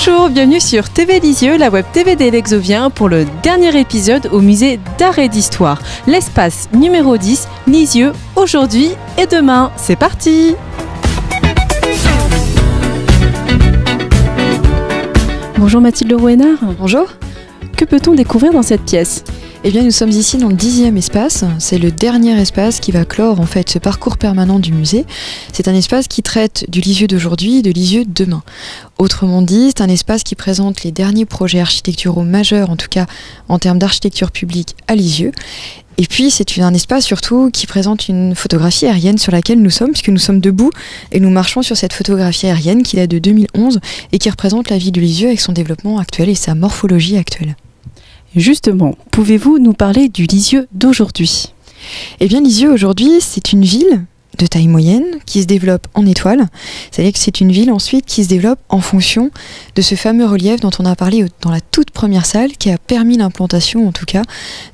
Bonjour, bienvenue sur TV Lisieux, la web TV des Lexoviens pour le dernier épisode au musée d'art et d'histoire. L'espace numéro 10, Lisieux, aujourd'hui et demain. C'est parti! Bonjour Mathilde Rouénard. Bonjour. Que peut-on découvrir dans cette pièce ? Eh bien, nous sommes ici dans le 10e espace. C'est le dernier espace qui va clore en fait ce parcours permanent du musée. C'est un espace qui traite du Lisieux d'aujourd'hui et de Lisieux de demain. Autrement dit, c'est un espace qui présente les derniers projets architecturaux majeurs, en tout cas en termes d'architecture publique à Lisieux. Et puis, c'est un espace surtout qui présente une photographie aérienne sur laquelle nous sommes, puisque nous sommes debout et nous marchons sur cette photographie aérienne qui date de 2011 et qui représente la ville de Lisieux avec son développement actuel et sa morphologie actuelle. Justement, pouvez-vous nous parler du Lisieux d'aujourd'hui ? Eh bien, Lisieux aujourd'hui, c'est une ville de taille moyenne qui se développe en étoile. C'est-à-dire que c'est une ville ensuite qui se développe en fonction de ce fameux relief dont on a parlé dans la toute première salle, qui a permis l'implantation en tout cas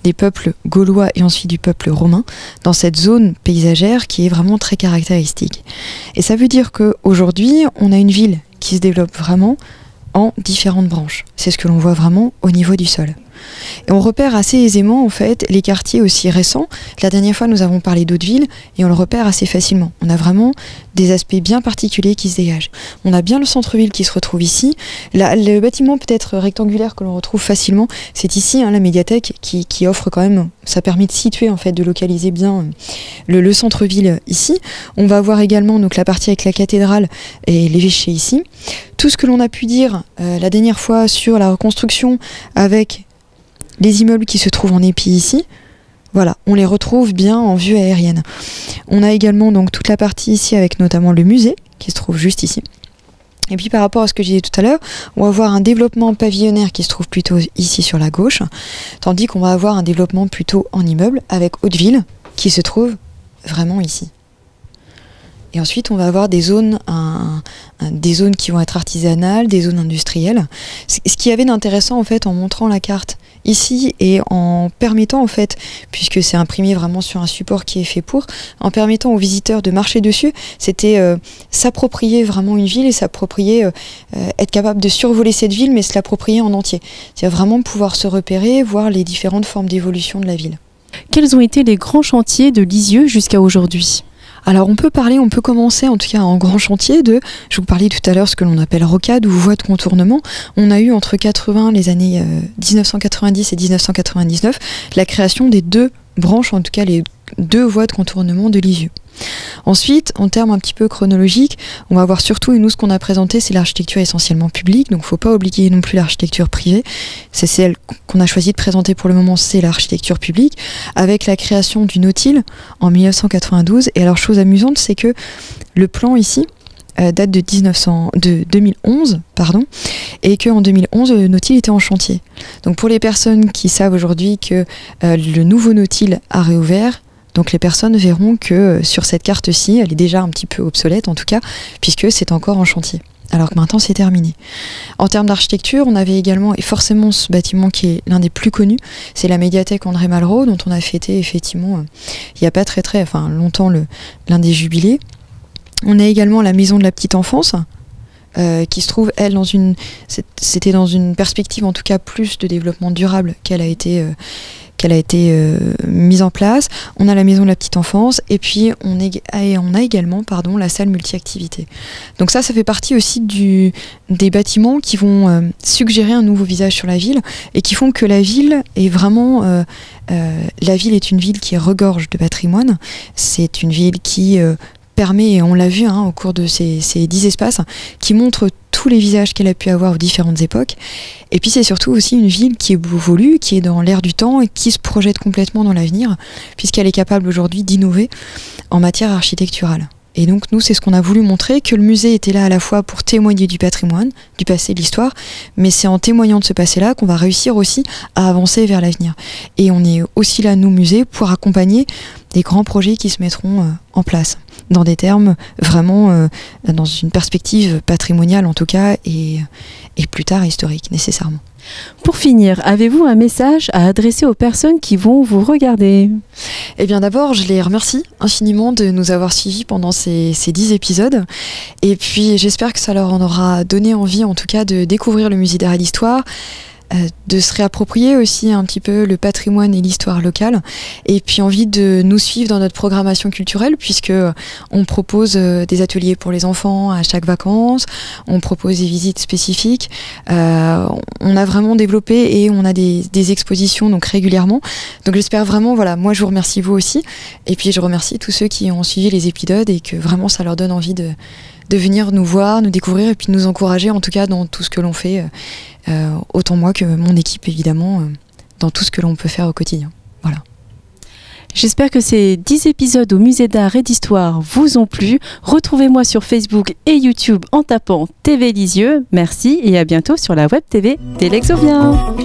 des peuples gaulois et ensuite du peuple romain dans cette zone paysagère qui est vraiment très caractéristique. Et ça veut dire qu'aujourd'hui, on a une ville qui se développe vraiment en différentes branches. C'est ce que l'on voit vraiment au niveau du sol. Et on repère assez aisément en fait les quartiers aussi récents. La dernière fois nous avons parlé d'Hauteville et on le repère assez facilement. On a vraiment des aspects bien particuliers qui se dégagent. On a bien le centre-ville qui se retrouve ici. Le bâtiment peut-être rectangulaire que l'on retrouve facilement, c'est ici la médiathèque qui offre quand même, ça permet de situer en fait, de localiser bien le centre-ville ici. On va avoir également donc la partie avec la cathédrale et l'évêché ici. Tout ce que l'on a pu dire la dernière fois sur la reconstruction avec les immeubles qui se trouvent en épi ici, voilà, on les retrouve bien en vue aérienne. On a également donc toute la partie ici avec notamment le musée qui se trouve juste ici. Et puis par rapport à ce que je disais tout à l'heure, on va avoir un développement pavillonnaire qui se trouve plutôt ici sur la gauche, tandis qu'on va avoir un développement plutôt en immeuble avec Hauteville qui se trouve vraiment ici. Et ensuite, on va avoir des zones, des zones qui vont être artisanales, des zones industrielles. Ce qui y avait d'intéressant en fait en montrant la carte ici et en permettant en fait, puisque c'est imprimé vraiment sur un support qui est fait pour, en permettant aux visiteurs de marcher dessus, c'était s'approprier vraiment une ville et s'approprier, être capable de survoler cette ville mais se l'approprier en entier. C'est-à-dire vraiment pouvoir se repérer, voir les différentes formes d'évolution de la ville. Quels ont été les grands chantiers de Lisieux jusqu'à aujourd'hui ? Alors on peut commencer en tout cas en grand chantier je vous parlais tout à l'heure ce que l'on appelle rocade ou voie de contournement. On a eu entre les années 1990 et 1999, la création des deux branches, en tout cas les deux voies de contournement de Lisieux. Ensuite, en termes un petit peu chronologiques, on va voir surtout, et nous ce qu'on a présenté, c'est l'architecture essentiellement publique, donc il ne faut pas oublier non plus l'architecture privée. C'est celle qu'on a choisi de présenter pour le moment, c'est l'architecture publique, avec la création du Nautile en 1992. Et alors, chose amusante, c'est que le plan ici date de 2011, et qu'en 2011, le Nautile était en chantier. Donc pour les personnes qui savent aujourd'hui que le nouveau Nautile a réouvert, donc les personnes verront que sur cette carte-ci, elle est déjà un petit peu obsolète en tout cas, puisque c'est encore en chantier, alors que maintenant c'est terminé. En termes d'architecture, on avait également, et forcément ce bâtiment qui est l'un des plus connus, c'est la médiathèque André Malraux, dont on a fêté effectivement, il n'y a pas longtemps l'un des jubilés. On a également la maison de la petite enfance, qui se trouve, elle, c'était dans une perspective en tout cas plus de développement durable qu'elle a été mise en place. On a la maison de la petite enfance et puis on a également la salle multi-activité. Donc ça fait partie aussi des bâtiments qui vont suggérer un nouveau visage sur la ville et qui font que la ville est vraiment... la ville est une ville qui regorge de patrimoine. C'est une ville qui permet, et on l'a vu au cours de ces 10 espaces, qui montrent tous les visages qu'elle a pu avoir aux différentes époques. Et puis c'est surtout aussi une ville qui évolue, qui est dans l'air du temps et qui se projette complètement dans l'avenir, puisqu'elle est capable aujourd'hui d'innover en matière architecturale. Et donc nous, c'est ce qu'on a voulu montrer, que le musée était là à la fois pour témoigner du patrimoine, du passé, de l'histoire, mais c'est en témoignant de ce passé-là qu'on va réussir aussi à avancer vers l'avenir. Et on est aussi là, nous, musée, pour accompagner des grands projets qui se mettront en place, dans des termes vraiment, dans une perspective patrimoniale en tout cas, et plus tard historique, nécessairement. Pour finir, avez-vous un message à adresser aux personnes qui vont vous regarder ? Eh bien d'abord, je les remercie infiniment de nous avoir suivis pendant ces 10 épisodes. Et puis j'espère que ça leur en aura donné envie en tout cas de découvrir le musée d'art et d'histoire, de se réapproprier aussi un petit peu le patrimoine et l'histoire locale, et puis envie de nous suivre dans notre programmation culturelle, puisque on propose des ateliers pour les enfants à chaque vacances, on propose des visites spécifiques, on a vraiment développé et on a des expositions donc régulièrement, donc j'espère vraiment, voilà, moi je vous remercie vous aussi, et puis je remercie tous ceux qui ont suivi les épisodes et que vraiment ça leur donne envie de venir nous voir, nous découvrir et puis nous encourager en tout cas dans tout ce que l'on fait, autant moi que mon équipe évidemment, dans tout ce que l'on peut faire au quotidien. Voilà. J'espère que ces 10 épisodes au musée d'art et d'histoire vous ont plu. Retrouvez-moi sur Facebook et YouTube en tapant TV Lisieux. Merci et à bientôt sur la web TV de l'Exovien.